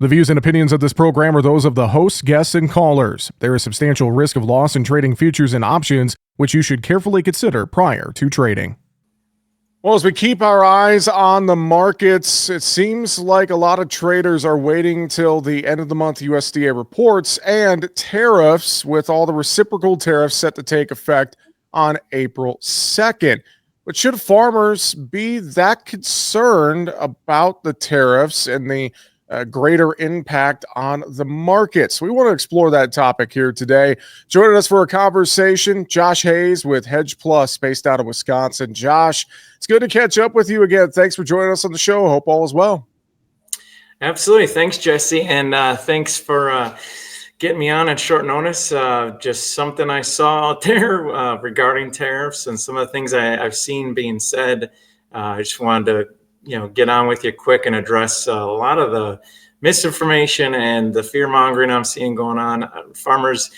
The views and opinions of this program are those of the hosts, guests, and callers. There is substantial risk of loss in trading futures and options, which you should carefully consider prior to trading. Well, as we keep our eyes on the markets, it seems like a lot of traders are waiting till the end of the month USDA reports and tariffs, with all the reciprocal tariffs set to take effect on April 2nd. But should farmers be that concerned about the tariffs and the greater impact on the markets? We want to explore that topic here today. Joining us for a conversation, Josh Hayes with Hedge Plus, based out of Wisconsin. Josh, it's good to catch up with you again. Thanks for joining us on the show. Hope all is well. Absolutely. Thanks, Jesse. And thanks for getting me on at short notice. Just something I saw out there regarding tariffs and some of the things I've seen being said. I just wanted to get on with you quick and address a lot of the misinformation and the fear mongering I'm seeing going on. Farmers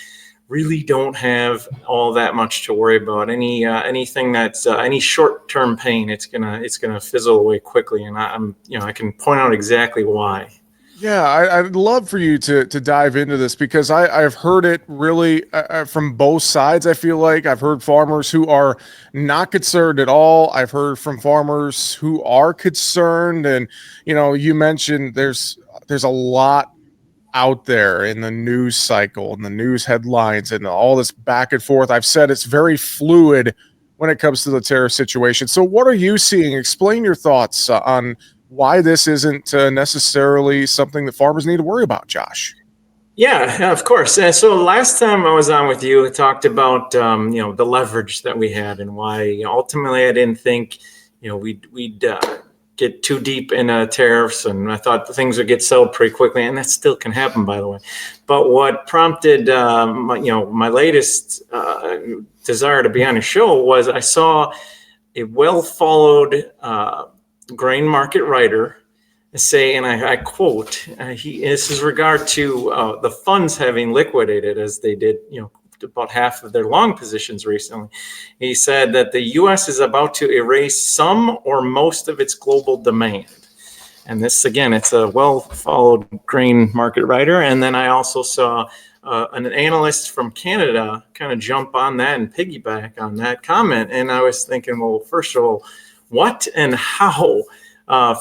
really don't have all that much to worry about. Anything that's any short-term pain, it's gonna fizzle away quickly, and I can point out exactly why. Yeah, I'd love for you to dive into this, because I've heard it really from both sides. I feel like I've heard farmers who are not concerned at all. I've heard from farmers who are concerned. And, you mentioned there's a lot out there in the news cycle and the news headlines and all this back and forth. I've said it's very fluid when it comes to the tariff situation. So what are you seeing? Explain your thoughts on why this isn't necessarily something that farmers need to worry about, Josh. Yeah, of course. So last time I was on with you, I talked about the leverage that we had and why ultimately I didn't think we'd get too deep into tariffs, and I thought the things would get sold pretty quickly, and that still can happen, by the way. But what prompted my latest desire to be on a show was I saw a well-followed grain market writer say, and I quote, this is regard to the funds having liquidated as they did, about half of their long positions recently. He said that the U.S. is about to erase some or most of its global demand. And this, again, it's a well-followed grain market writer. And then I also saw an analyst from Canada kind of jump on that and piggyback on that comment. And I was thinking, well, first of all, what and how?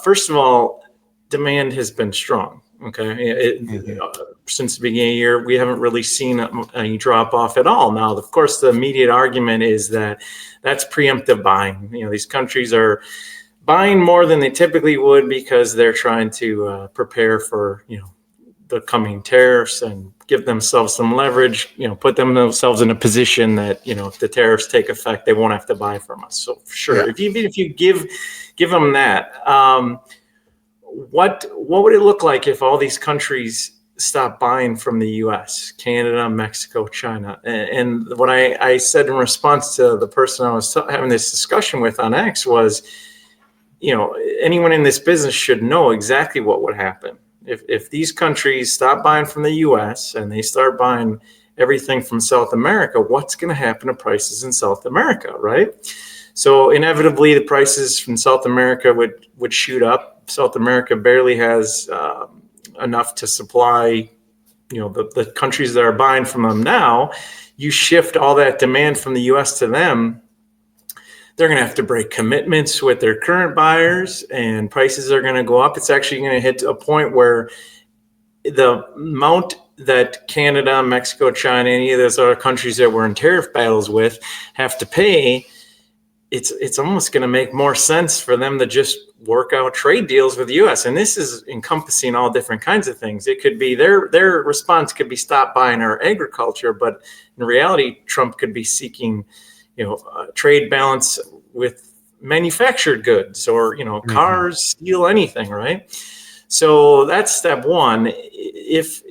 First of all, demand has been strong. Okay, since the beginning of the year, we haven't really seen any drop off at all. Now, of course, the immediate argument is that that's preemptive buying. These countries are buying more than they typically would because they're trying to prepare for the coming tariffs and give themselves some leverage, put themselves in a position that, if the tariffs take effect, they won't have to buy from us. So for sure, if you give them that, what would it look like if all these countries stopped buying from the U.S., Canada, Mexico, China? And what I said in response to the person I was having this discussion with on X was, anyone in this business should know exactly what would happen. If these countries stop buying from the U.S. and they start buying everything from South America, what's going to happen to prices in South America, right? So inevitably, the prices from South America would shoot up. South America barely has enough to supply, the countries that are buying from them now. You shift all that demand from the U.S. to them, they're going to have to break commitments with their current buyers, and prices are going to go up. It's actually going to hit a point where the amount that Canada, Mexico, China, any of those other countries that we're in tariff battles with have to pay, it's almost going to make more sense for them to just work out trade deals with the U.S. And this is encompassing all different kinds of things. It could be their response could be stop buying our agriculture, but in reality, Trump could be seeking trade balance with manufactured goods or, cars, steel, anything, right? So that's step one. If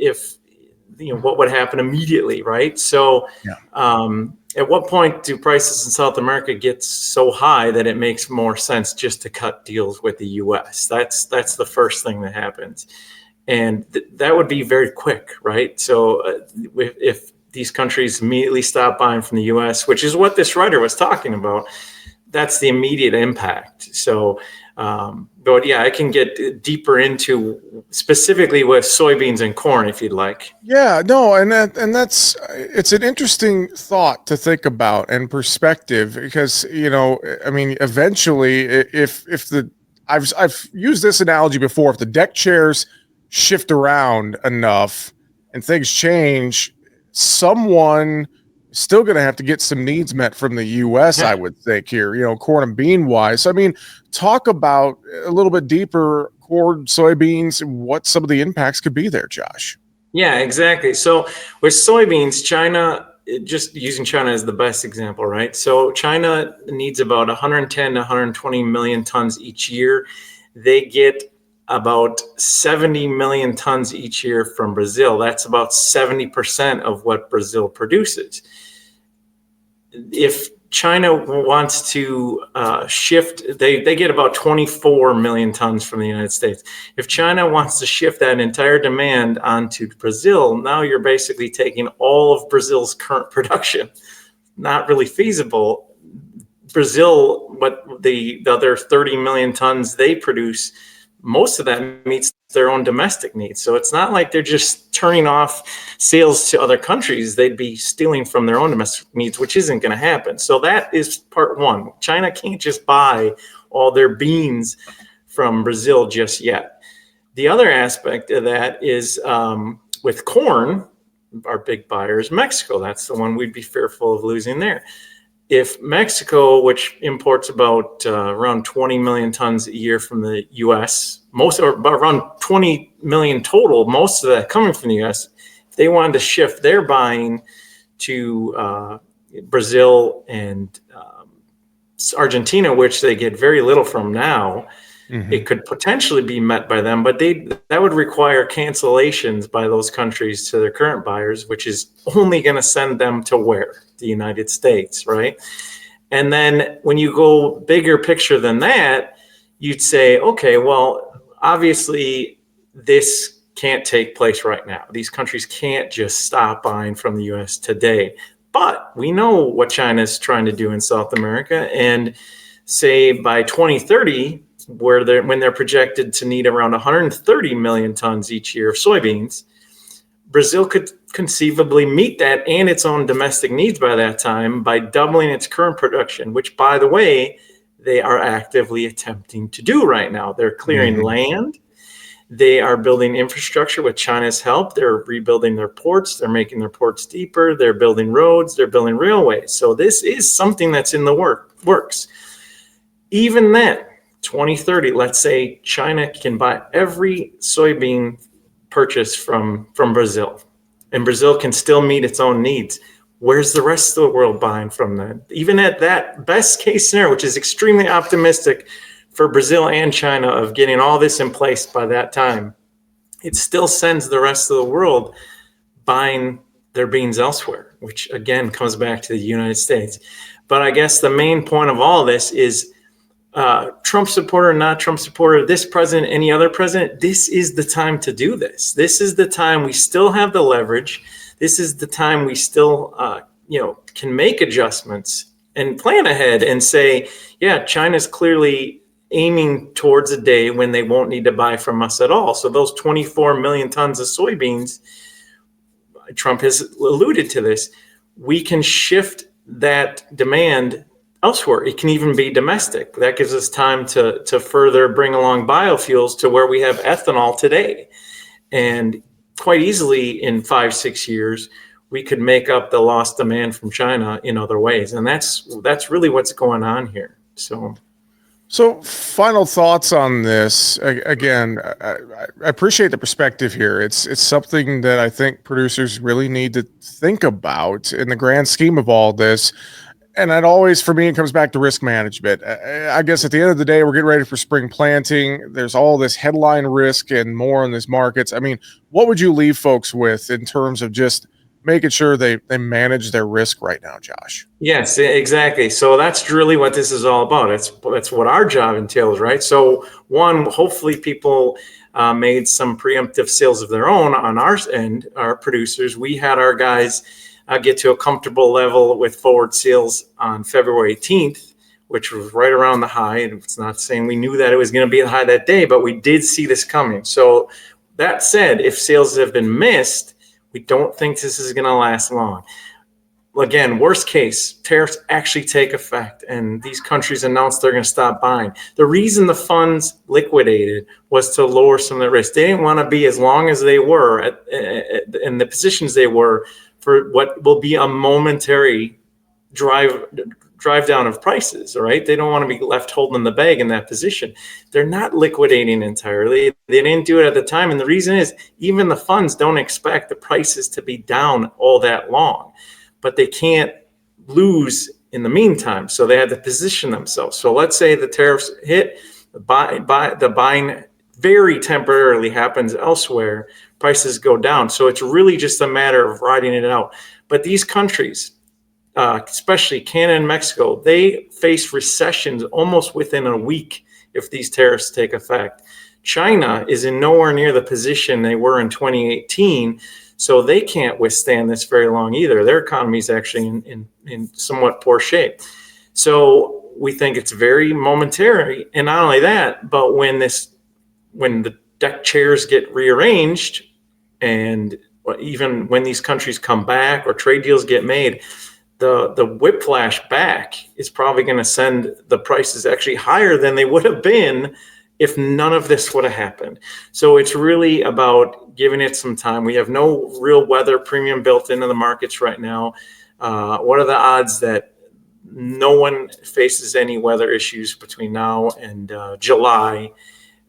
what would happen immediately, right? So at what point do prices in South America get so high that it makes more sense just to cut deals with the U.S.? That's the first thing that happens. And that would be very quick, right? So if these countries immediately stop buying from the U.S., which is what this writer was talking about, that's the immediate impact. So, but yeah, I can get deeper into specifically with soybeans and corn if you'd like. Yeah, no, and that's it's an interesting thought to think about and perspective because I mean, eventually, if the I've used this analogy before. If the deck chairs shift around enough and things change, someone is still going to have to get some needs met from the U.S. I would think here, corn and bean wise. I mean, talk about a little bit deeper corn, soybeans, and what some of the impacts could be there, Josh. Yeah, exactly. So with soybeans, China, just using China as the best example, right? So China needs about 110 to 120 million tons each year. They get about 70 million tons each year from Brazil. That's about 70% of what Brazil produces. If China wants to shift, they get about 24 million tons from the United States. If China wants to shift that entire demand onto Brazil, now you're basically taking all of Brazil's current production. Not really feasible. Brazil, what the other 30 million tons they produce, most of that meets their own domestic needs. So it's not like they're just turning off sales to other countries. They'd be stealing from their own domestic needs, which isn't going to happen. So that is part one. China can't just buy all their beans from Brazil just yet. The other aspect of that is with corn, our big buyer is Mexico. That's the one we'd be fearful of losing there. If Mexico, which imports about around 20 million tons a year from the U.S., most or around 20 million total, most of that coming from the U.S., if they wanted to shift their buying to Brazil and Argentina, which they get very little from now, it could potentially be met by them, but that would require cancellations by those countries to their current buyers, which is only going to send them to where? The United States, right? And then when you go bigger picture than that, you'd say, okay, well, obviously this can't take place right now. These countries can't just stop buying from the US today. But we know what China's trying to do in South America, and say by 2030, when they're projected to need around 130 million tons each year of soybeans, Brazil could conceivably meet that and its own domestic needs by that time by doubling its current production, which, by the way, they are actively attempting to do right now. They're clearing land. They are building infrastructure with China's help. They're rebuilding their ports. They're making their ports deeper. They're building roads. They're building railways. So this is something that's in the works. Even then, 2030, let's say China can buy every soybean purchase from Brazil, and Brazil can still meet its own needs. Where's the rest of the world buying from that? Even at that best case scenario, which is extremely optimistic for Brazil and China of getting all this in place by that time, it still sends the rest of the world buying their beans elsewhere, which again comes back to the United States. But I guess the main point of all this is Trump supporter, not Trump supporter, this president, any other president, this is the time to do this. This is the time we still have the leverage. This is the time we still, can make adjustments and plan ahead and say, yeah, China's clearly aiming towards a day when they won't need to buy from us at all. So those 24 million tons of soybeans, Trump has alluded to this, we can shift that demand elsewhere. It can even be domestic. That gives us time to further bring along biofuels to where we have ethanol today. And quite easily in 5-6 years, we could make up the lost demand from China in other ways. And that's really what's going on here. So final thoughts on this. Again, I appreciate the perspective here. It's something that I think producers really need to think about in the grand scheme of all this. And that always, for me, it comes back to risk management. I guess at the end of the day, we're getting ready for spring planting. There's all this headline risk and more in these markets. I mean, what would you leave folks with in terms of just making sure they manage their risk right now, Josh? Yes, exactly. So that's really what this is all about. That's what our job entails, right? So one, hopefully people made some preemptive sales of their own on our end, our producers. We had our guys get to a comfortable level with forward sales on February 18th which was right around the high. And it's not saying we knew that it was going to be the high that day, but we did see this coming. So that said, if sales have been missed, we don't think this is going to last long. Again, worst case, tariffs actually take effect and these countries announce they're going to stop buying. The reason the funds liquidated was to lower some of the risk. They didn't want to be as long as they were in the positions they were for what will be a momentary drive down of prices, all right? They don't want to be left holding the bag in that position. They're not liquidating entirely. They didn't do it at the time. And the reason is even the funds don't expect the prices to be down all that long, but they can't lose in the meantime. So they had to position themselves. So let's say the tariffs hit, the buying very temporarily happens elsewhere, prices go down. So it's really just a matter of riding it out. But these countries, especially Canada and Mexico, they face recessions almost within a week if these tariffs take effect. China is in nowhere near the position they were in 2018, so they can't withstand this very long either. Their economy is actually in somewhat poor shape. So we think it's very momentary. And not only that, but when the deck chairs get rearranged, and even when these countries come back or trade deals get made, the whiplash back is probably going to send the prices actually higher than they would have been if none of this would have happened. So it's really about giving it some time. We have no real weather premium built into the markets right now. What are the odds that no one faces any weather issues between now and July?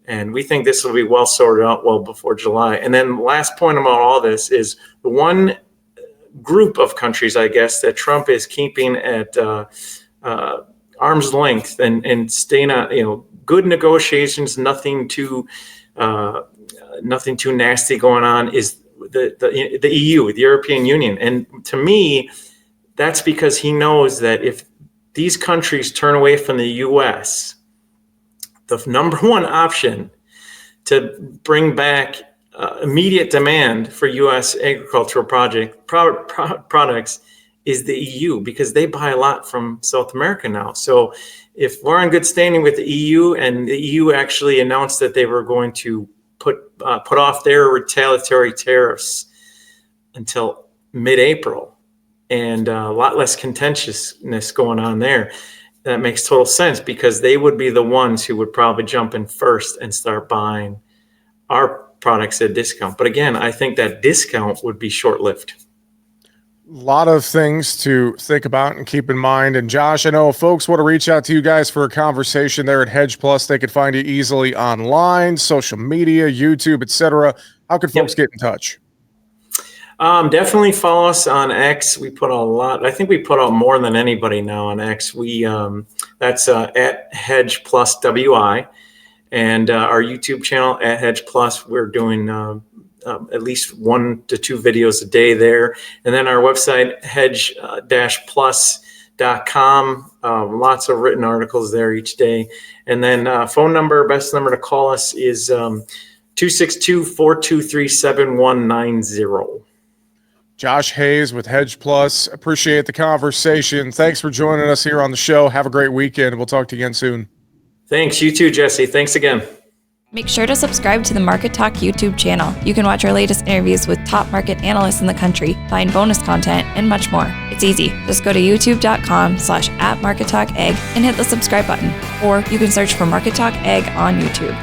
And we think this will be well sorted out well before July. And then last point about all this is the one group of countries, I guess, that Trump is keeping at arm's length and staying on, good negotiations, nothing too nasty going on, is the EU, the European Union. And to me, that's because he knows that if these countries turn away from the U.S., the number one option to bring back immediate demand for U.S. agricultural products is the EU, because they buy a lot from South America now. So if we're on good standing with the EU, and the EU actually announced that they were going to put off their retaliatory tariffs until mid-April, and a lot less contentiousness going on there, that makes total sense, because they would be the ones who would probably jump in first and start buying our products at a discount. But again, I think that discount would be short-lived. A lot of things to think about and keep in mind. And Josh, I know if folks want to reach out to you guys for a conversation there at Hedge Plus, they could find you easily online, social media, YouTube, etc. How could folks get in touch? Definitely follow us on X. We put out a lot. I think we put out more than anybody now on X. That's at Hedge Plus WI, and our YouTube channel at Hedge Plus. We're doing at least 1 to 2 videos a day there, and then our website hedge-plus.com. Lots of written articles there each day, and then phone number. Best number to call us is 262-423-7190. Josh Hayes with Hedge Plus. Appreciate the conversation. Thanks for joining us here on the show. Have a great weekend. We'll talk to you again soon. Thanks. You too, Jesse. Thanks again. Make sure to subscribe to the Market Talk YouTube channel. You can watch our latest interviews with top market analysts in the country, find bonus content, and much more. It's easy. Just go to youtube.com/@MarketTalkAg and hit the subscribe button. Or you can search for Market Talk Ag on YouTube.